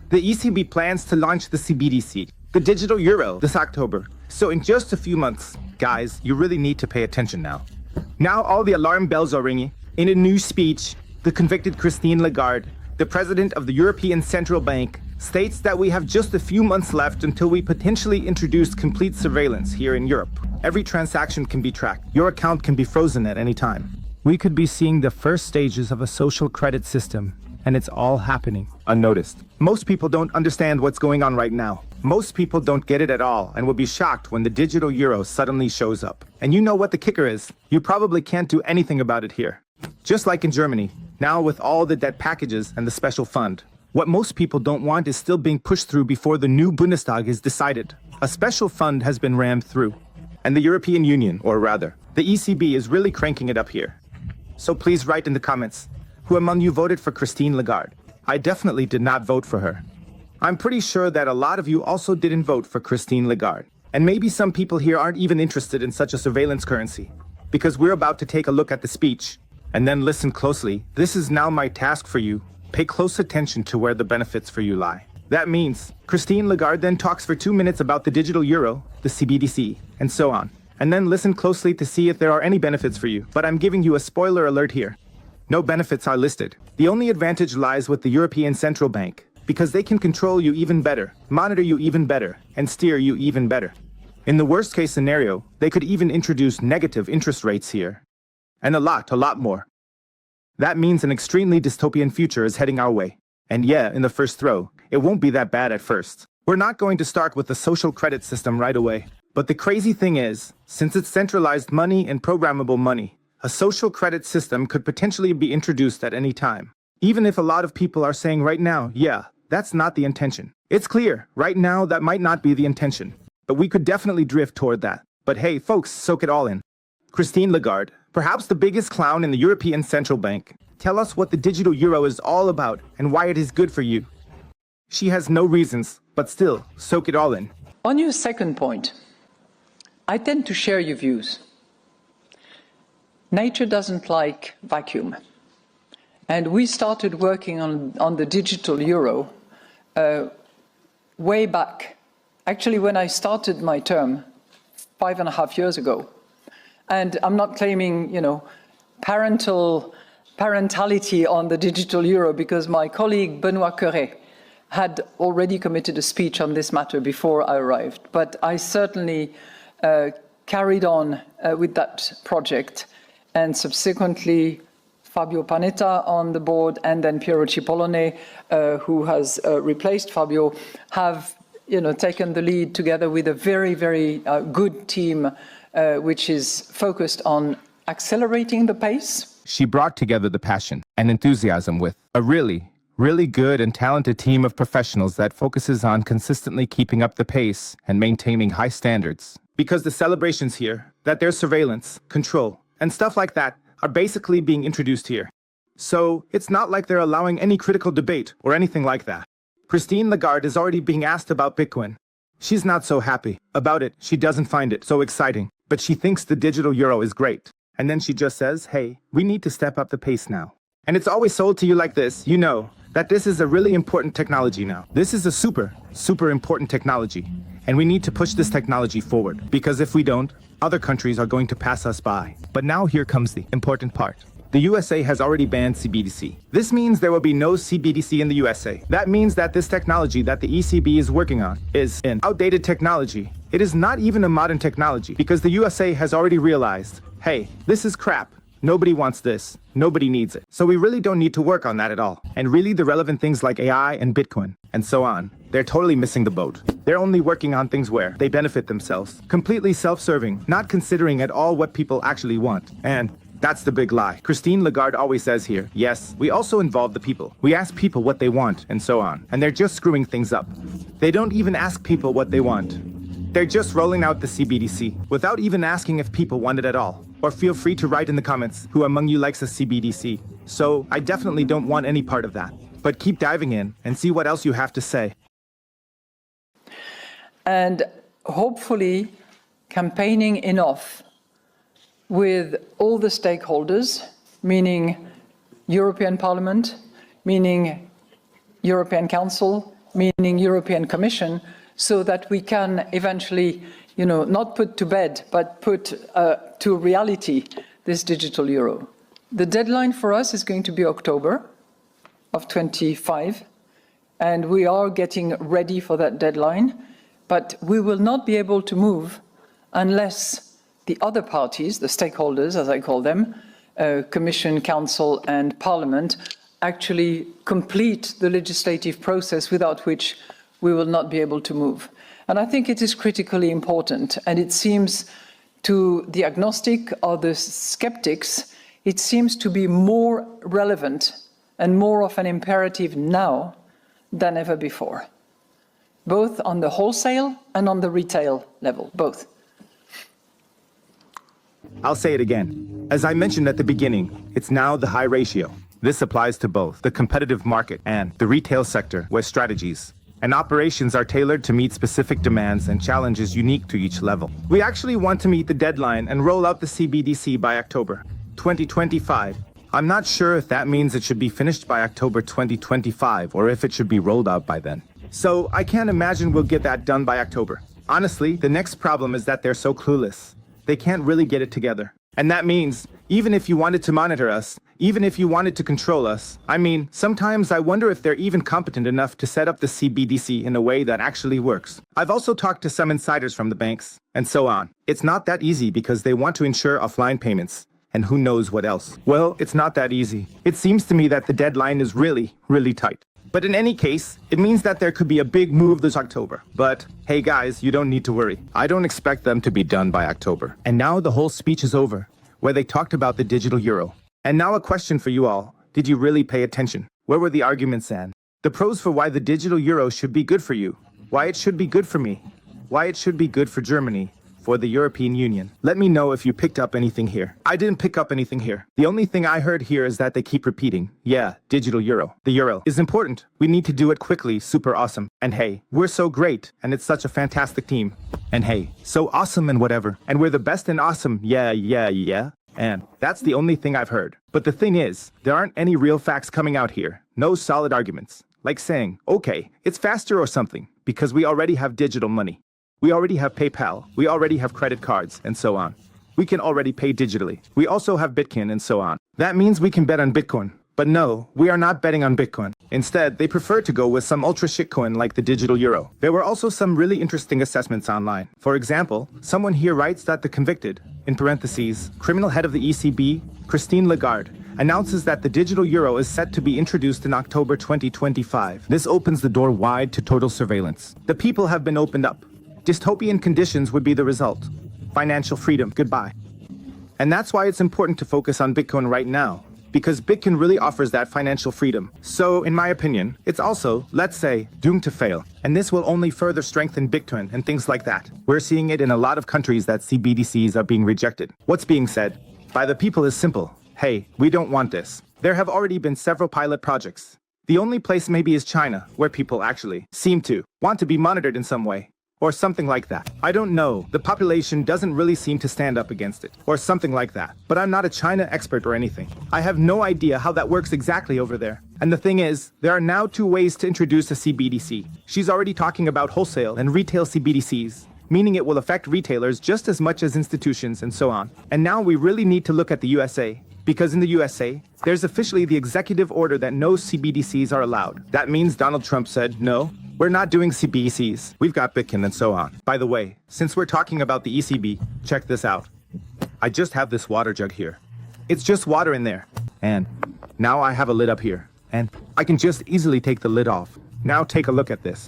The ECB plans to launch the CBDC, the digital euro, this October. So in just a few months, guys, you really need to pay attention now. Now all the alarm bells are ringing. In a new speech, the convicted Christine Lagarde, the president of the European Central Bank, states that we have just a few months left until we potentially introduce complete surveillance here in Europe. Every transaction can be tracked. Your account can be frozen at any time. We could be seeing the first stages of a social credit system, and it's all happening unnoticed. Most people don't understand what's going on right now. Most people don't get it at all and will be shocked when the digital euro suddenly shows up. And you know what the kicker is? You probably can't do anything about it here. Just like in Germany, now with all the debt packages and the special fund. What most people don't want is still being pushed through before the new Bundestag is decided. A special fund has been rammed through. And the European Union, or rather, the ECB is really cranking it up here. So please write in the comments, who among you voted for Christine Lagarde? I definitely did not vote for her. I'm pretty sure that a lot of you also didn't vote for Christine Lagarde. And maybe some people here aren't even interested in such a surveillance currency. Because we're about to take a look at the speech. And then listen closely. This is now my task for you. Pay close attention to where the benefits for you lie. That means Christine Lagarde then talks for 2 minutes about the digital euro, the CBDC, and so on. And then listen closely to see if there are any benefits for you. But I'm giving you a spoiler alert here. No benefits are listed. The only advantage lies with the European Central Bank, because they can control you even better, monitor you even better, and steer you even better. In the worst case scenario, they could even introduce negative interest rates here. And a lot more. That means an extremely dystopian future is heading our way. And yeah, in the first throw, it won't be that bad at first. We're not going to start with the social credit system right away. But the crazy thing is, since it's centralized money and programmable money, a social credit system could potentially be introduced at any time. Even if a lot of people are saying right now, yeah, that's not the intention. It's clear, right now that might not be the intention. But we could definitely drift toward that. But hey, folks, soak it all in. Christine Lagarde, perhaps the biggest clown in the European Central Bank. Tell us what the digital euro is all about and why it is good for you. She has no reasons, but still, soak it all in. On your second point, I tend to share your views. Nature doesn't like vacuum. And we started working on the digital euro way back. Actually, when I started my term 5.5 years ago. And I'm not claiming, parentality on the digital euro because my colleague Benoît Cœuré had already committed a speech on this matter before I arrived. But I certainly carried on with that project, and subsequently Fabio Panetta on the board and then Piero Cipollone, who has replaced Fabio, have taken the lead together with a very, very good team which is focused on accelerating the pace. She brought together the passion and enthusiasm with a really good and talented team of professionals that focuses on consistently keeping up the pace and maintaining high standards. Because the celebrations here, that there's surveillance, control, and stuff like that are basically being introduced here. So it's not like they're allowing any critical debate or anything like that. Christine Lagarde is already being asked about Bitcoin. She's not so happy about it. She doesn't find it so exciting, but she thinks the digital euro is great. And then she just says, hey, we need to step up the pace now. And it's always sold to you like this, that this is a really important technology now. This is a super important technology. And we need to push this technology forward. Because if we don't, other countries are going to pass us by. But now here comes the important part. The USA has already banned CBDC. This means there will be no CBDC in the USA. That means that this technology that the ECB is working on is an outdated technology. It is not even a modern technology because the USA has already realized, hey, this is crap. Nobody wants this. Nobody needs it. So we really don't need to work on that at all. And really the relevant things like AI and Bitcoin and so on, they're totally missing the boat. They're only working on things where they benefit themselves. Completely self-serving, not considering at all what people actually want. And that's the big lie. Christine Lagarde always says here, yes, we also involve the people. We ask people what they want and so on. And they're just screwing things up. They don't even ask people what they want. They're just rolling out the CBDC without even asking if people want it at all. Or feel free to write in the comments who among you likes a CBDC. So I definitely don't want any part of that. But keep diving in and see what else you have to say. And hopefully campaigning enough with all the stakeholders, meaning European Parliament, meaning European Council, meaning European Commission, so that we can eventually, not put to bed, but put to reality this digital euro. The deadline for us is going to be October of 25, and we are getting ready for that deadline, but we will not be able to move unless the other parties, the stakeholders, as I call them, Commission, Council, and Parliament, actually complete the legislative process, without which we will not be able to move. And I think it is critically important, and it seems to the agnostic or the skeptics, it seems to be more relevant and more of an imperative now than ever before, both on the wholesale and on the retail level, both. I'll say it again. As I mentioned at the beginning, it's now the high ratio. This applies to both the competitive market and the retail sector, where strategies and operations are tailored to meet specific demands and challenges unique to each level. We actually want to meet the deadline and roll out the CBDC by October 2025. I'm not sure if that means it should be finished by October 2025 or if it should be rolled out by then. So I can't imagine we'll get that done by October. Honestly, the next problem is that they're so clueless. They can't really get it together. And that means, even if you wanted to monitor us, even if you wanted to control us, sometimes I wonder if they're even competent enough to set up the CBDC in a way that actually works. I've also talked to some insiders from the banks, and so on. It's not that easy because they want to ensure offline payments, and who knows what else. Well, it's not that easy. It seems to me that the deadline is really, really tight. But in any case, it means that there could be a big move this October. But hey guys, you don't need to worry. I don't expect them to be done by October. And now the whole speech is over, where they talked about the digital euro. And now a question for you all. Did you really pay attention? Where were the arguments and the pros for why the digital euro should be good for you? Why it should be good for me? Why it should be good for Germany? For the European Union? Let me know if you picked up anything here. I didn't pick up anything here. The only thing I heard here is that they keep repeating, yeah, digital euro. The euro is important. We need to do it quickly, super awesome. And hey, we're so great, and it's such a fantastic team. And hey, so awesome and whatever. And we're the best and awesome, yeah. And that's the only thing I've heard. But the thing is, there aren't any real facts coming out here. No solid arguments. Like saying, okay, it's faster or something, because we already have digital money. We already have PayPal, we already have credit cards, and so on. We can already pay digitally. We also have Bitcoin and so on. That means we can bet on Bitcoin. But no, we are not betting on Bitcoin. Instead, they prefer to go with some ultra shitcoin like the digital euro. There were also some really interesting assessments online. For example, someone here writes that the convicted, in parentheses, criminal head of the ECB, Christine Lagarde, announces that the digital euro is set to be introduced in October 2025. This opens the door wide to total surveillance. The people have been opened up. Dystopian conditions would be the result. Financial freedom, goodbye. And that's why it's important to focus on Bitcoin right now, because Bitcoin really offers that financial freedom. So, in my opinion, it's also, let's say, doomed to fail. And this will only further strengthen Bitcoin and things like that. We're seeing it in a lot of countries that CBDCs are being rejected. What's being said by the people is simple. Hey, we don't want this. There have already been several pilot projects. The only place maybe is China, where people actually seem to want to be monitored in some way. Or something like that. I don't know. The population doesn't really seem to stand up against it. Or something like that. But I'm not a China expert or anything. I have no idea how that works exactly over there. And the thing is, there are now two ways to introduce a CBDC. She's already talking about wholesale and retail CBDCs, meaning it will affect retailers just as much as institutions and so on. And now we really need to look at the USA. Because in the USA, there's officially the executive order that no CBDCs are allowed. That means Donald Trump said, no, we're not doing CBDCs. We've got Bitcoin and so on. By the way, since we're talking about the ECB, check this out. I just have this water jug here. It's just water in there. And now I have a lid up here. And I can just easily take the lid off. Now take a look at this.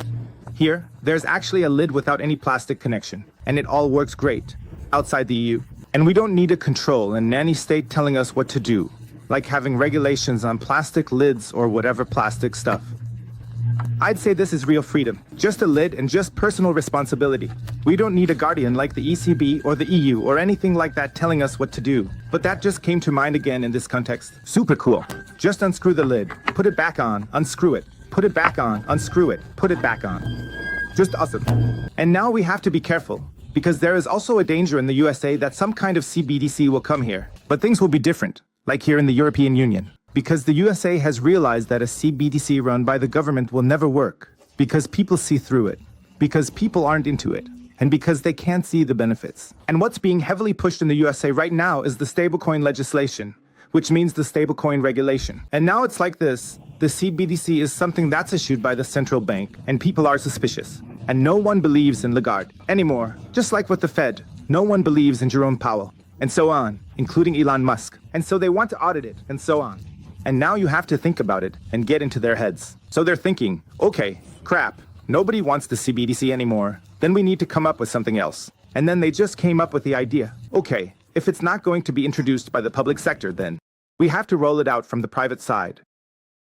Here, there's actually a lid without any plastic connection. And it all works great outside the EU. And we don't need a control and nanny state telling us what to do, like having regulations on plastic lids or whatever plastic stuff. I'd say this is real freedom, just a lid and just personal responsibility. We don't need a guardian like the ECB or the EU or anything like that telling us what to do. But that just came to mind again in this context. Super cool. Just unscrew the lid, put it back on, unscrew it, put it back on, unscrew it, put it back on. Just awesome. And now we have to be careful, because there is also a danger in the USA that some kind of CBDC will come here. But things will be different, like here in the European Union. Because the USA has realized that a CBDC run by the government will never work. Because people see through it. Because people aren't into it. And because they can't see the benefits. And what's being heavily pushed in the USA right now is the stablecoin legislation, which means the stablecoin regulation. And now it's like this. The CBDC is something that's issued by the central bank, and people are suspicious. And no one believes in Lagarde anymore. Just like with the Fed, no one believes in Jerome Powell, and so on, including Elon Musk. And so they want to audit it, and so on. And now you have to think about it and get into their heads. So they're thinking, okay, crap, nobody wants the CBDC anymore. Then we need to come up with something else. And then they just came up with the idea, okay, if it's not going to be introduced by the public sector, then we have to roll it out from the private side.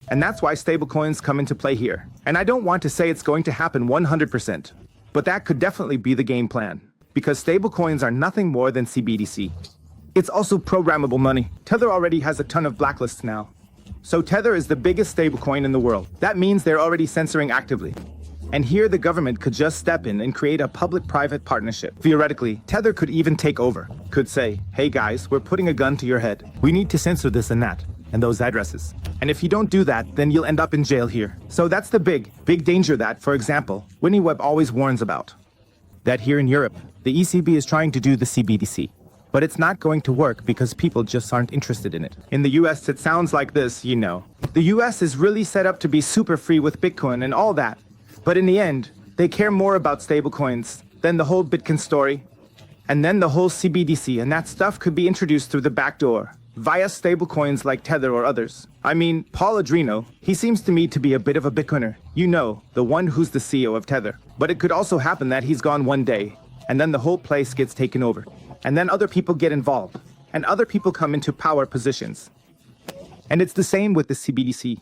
And that's why stablecoins come into play here. And I don't want to say it's going to happen 100%, but that could definitely be the game plan, because stablecoins are nothing more than CBDC. It's also programmable money. Tether already has a ton of blacklists now. So Tether is the biggest stablecoin in the world. That means they're already censoring actively. And here the government could just step in and create a public-private partnership. Theoretically, Tether could even take over. Could say, hey guys, we're putting a gun to your head. We need to censor this and that, and those addresses. And if you don't do that, then you'll end up in jail here. So that's the big danger that, for example, Winnie Webb always warns about. That here in Europe, the ECB is trying to do the CBDC. But it's not going to work because people just aren't interested in it. In the US, it sounds like this, you know. The US is really set up to be super free with Bitcoin and all that. But in the end, they care more about stablecoins than the whole Bitcoin story. And then the whole CBDC, and that stuff could be introduced through the back door, via stablecoins like Tether or others. I mean, Paul Adreno, he seems to me to be a bit of a Bitcoiner. You know, the one who's the CEO of Tether. But it could also happen that he's gone one day, and then the whole place gets taken over. And then other people get involved, and other people come into power positions. And it's the same with the CBDC.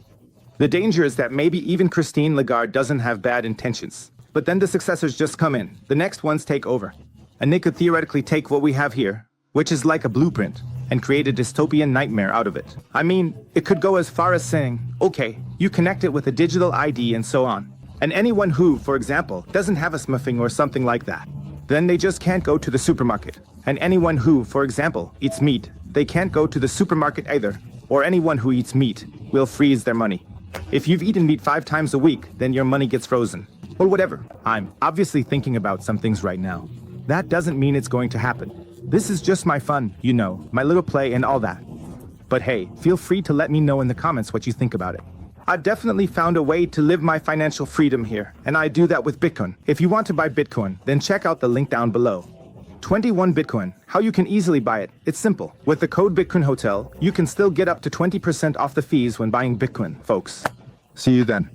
The danger is that maybe even Christine Lagarde doesn't have bad intentions. But then the successors just come in, the next ones take over. And they could theoretically take what we have here, which is like a blueprint, and create a dystopian nightmare out of it. I mean, it could go as far as saying, okay, you connect it with a digital ID and so on. And anyone who, for example, doesn't have a smurfing or something like that, then they just can't go to the supermarket. And anyone who, for example, eats meat, they can't go to the supermarket either. Or anyone who eats meat will freeze their money. If you've eaten meat 5 times a week, then your money gets frozen. Or whatever. I'm obviously thinking about some things right now. That doesn't mean it's going to happen. This is just my fun, you know, my little play and all that. But hey, feel free to let me know in the comments what you think about it. I've definitely found a way to live my financial freedom here, and I do that with Bitcoin. If you want to buy Bitcoin, then check out the link down below. 21 Bitcoin. How you can easily buy it. It's simple. With the code Bitcoin Hotel, you can still get up to 20% off the fees when buying Bitcoin, folks. See you then.